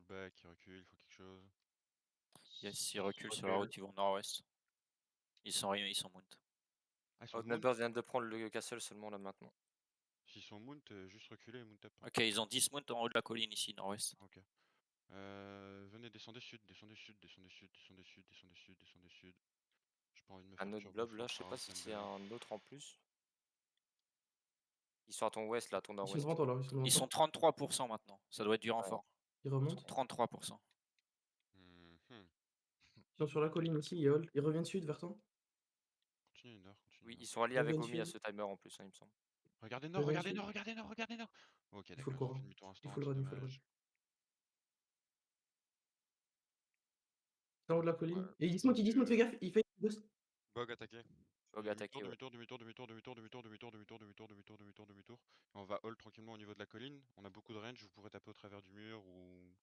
back, il recule, il faut quelque chose. Yes, ils S'ils reculent sont sur la mount, route, ils vont nord-ouest. Ils sont mount. ah ils sont mount? Outnumber vient de prendre le castle seulement là maintenant. S'ils sont mount, juste reculer et mount up, hein. OK, ils ont 10 mount en haut de la colline ici, nord-ouest. OK. Venez, descendez sud, descendez sud, descendez sud, descendez sud, descendez sud, descendez sud. J'ai pas envie de me Un faire autre blob là, turbo-flank je sais par pas si c'est Outnumber. un autre en plus. Ils sont à ton ouest là, à ton Ils sont nord-ouest. devant toi là, ils sont devant Ils sont toi. 33% maintenant, ça doit être du Ouais, renfort. Ils Ils sont remontent. 33%. Mmh. Ils sont sur la colline aussi, ils hold. Ils reviennent sud vers toi. Continuez nord, continuez oui, ils nord. sont alliés Ils avec reviennent Omi à sud. ce timer en plus, hein, il me semble. Regardez Ils nord, reviennent regardez nord, sud. regardez nord, regardez nord! OK, Il faut le d'accord, ils ont fait courant. demi-tour Il instant, faut le c'est run, il faut le run. dommage. C'est en haut de la Ouais, colline. Et parce il dismount, fais que gaffe, il fait ghost. bug attaqué. Fog Demi-tour, attaqué, ouais. demi-tour, demi-tour, demi-tour, demi-tour, demi-tour, demi-tour, demi-tour, demi-tour, demi-tour, demi-tour, demi-tour. On va hold tranquillement au niveau de la colline. On a beaucoup de range, vous pourrez taper au travers du mur ou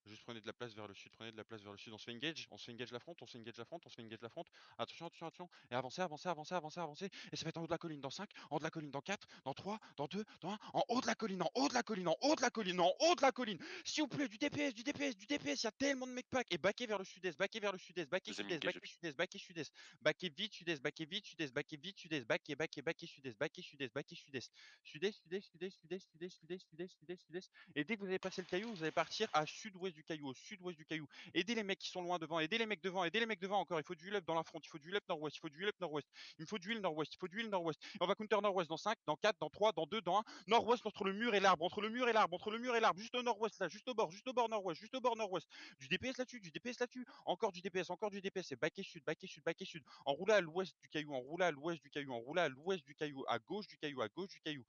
juste prenez de la place vers le sud, prenez de la place vers le sud. On se fait engage la front, on se fait engage la front, on se fait engage la front. Attention, attention, attention. Et avancez, avancez, avancez, avancez, avancez. Et ça va être en haut de la colline dans 5, en haut de la colline dans 4, dans 3, dans 2, dans 1. En haut de la colline, en haut de la colline, en haut de la colline, en haut de la colline. S'il vous plaît, du DPS, du DPS, du DPS. Il y a tellement de mecs pack. Et backez vers le sud-est, backez vers le sud-est, backez Deuxième sud-est, engage. backez sud-est, backez sud-est. Backez vite sud-est, backez vite sud-est, backez vite sud-est, backez, backez, backez sud-est, backez sud-est, backez sud-est. Sud-est, sud-est, sud-est, sud-est, sud-est, sud-est, sud-est, sud-est, sud-est. Et dès que vous avez passé le caillou, vous allez partir à sud-ouest du caillou, au sud-ouest du caillou. Aidez les mecs qui sont loin devant, aidez les mecs devant, aidez les mecs devant encore. Il faut du heal up dans la front, il faut du heal up nord-ouest, il faut du heal up nord-ouest. Il me faut du heal nord-ouest, il faut du heal nord-ouest. Et on va counter nord-ouest dans 5, dans 4, dans 3, dans 2, dans 1. Nord-ouest entre le mur et l'arbre, entre le mur et l'arbre, entre le mur et l'arbre, juste au nord-ouest là, juste au bord nord-ouest, juste au bord nord-ouest. Du DPS là-dessus, du DPS là-dessus. Encore du DPS, encore du DPS. Et backé sud, backé sud, backé sud. Enroulé à l'ouest du caillou, enroulé à l'ouest du caillou, enroulé à l'ouest du caillou, à gauche du caillou, à gauche du caillou.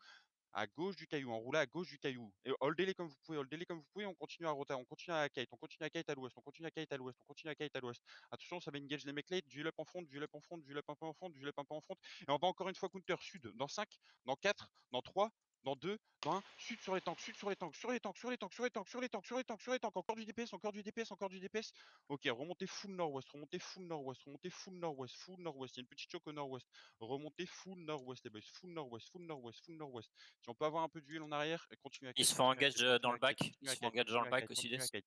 À gauche du caillou, enroulé à gauche du caillou. Et holdez-les comme vous pouvez, holdez-les comme vous pouvez. On continue à roter, on continue à kite, on continue à kite à l'ouest, on continue à kite à l'ouest, on continue à kite à l'ouest. Attention, ça va engage les mecs late, du up en front, du up en front, du up un peu en front, du up un peu en front. Et on va encore une fois counter sud dans 5, dans 4, dans 3, dans 2, dans 1. Sud sur les tanks, sud sur les tanks, sur les tanks, sur les tanks, sur les tanks, sur les tanks, sur les tanks, sur les tanks. Encore du DPS, encore du DPS, encore du DPS. Ok, remontez full nord-ouest, remontez full nord-ouest, remontez full nord-ouest, full nord-ouest. Il y a une petite choke au nord-ouest. Remontez full nord-ouest, les boys, full nord-ouest, full nord-ouest, full nord-ouest. Si on peut avoir un peu d'huile en arrière, et continue à Ils kite, se font continue à engage kite, dans continue le à kite, back. Ils continue à se font kite, engage dans le continue à back kite, au continue à sud-est. kite.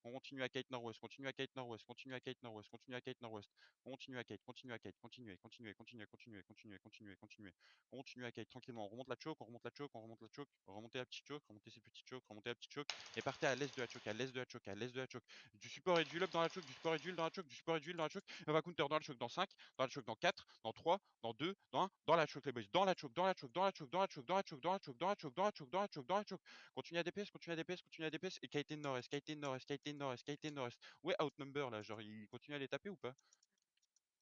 On continue à kite nord-ouest, continue à kite nord-ouest, continue à kite nord-ouest, continue à kite nord-ouest, continue à kite, continue à kite, continuez, continuez, continuez, continuez, continuez, continuez, continuez, continuez à kite tranquillement. On remonte la choke, on remonte la choke, on remonte la choke, remontez la petite choke, remontez ces petites chokes, remontez la petite choke, et partez à l'est de la choke, à l'est de la choke, à l'est de la choke. Du support et du up dans la choke, du support et du heal dans la choke, du support et du heal dans la choke. Et on va counter dans la choke dans 5, dans la choke dans 4, dans 3, dans 2, dans 1, dans la choke les boys, dans la choke, dans la choke, dans la choke, dans la choke, dans la choke, dans la choke, dans la choke, dans la choke, dans la choke, dans la choke. Continue à DPS, continue à DPS, continue à DPS, et KT nord-est, KT nord-est, KT nord-est, KT nord-est. Ouais, outnumber là, genre il continue à les taper ou pas?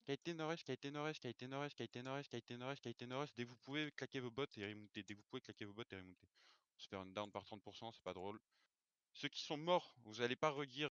KT nord-est, KT nord-est, KT nord-est, KT nord-est, KT nord-est, KT nord-est. Dès que vous pouvez, claquer vos bottes et remonter. Dès que vous pouvez, claquer vos bottes et remonter. On se fait un down par 30%, c'est pas drôle. Ceux qui sont morts, vous allez pas regear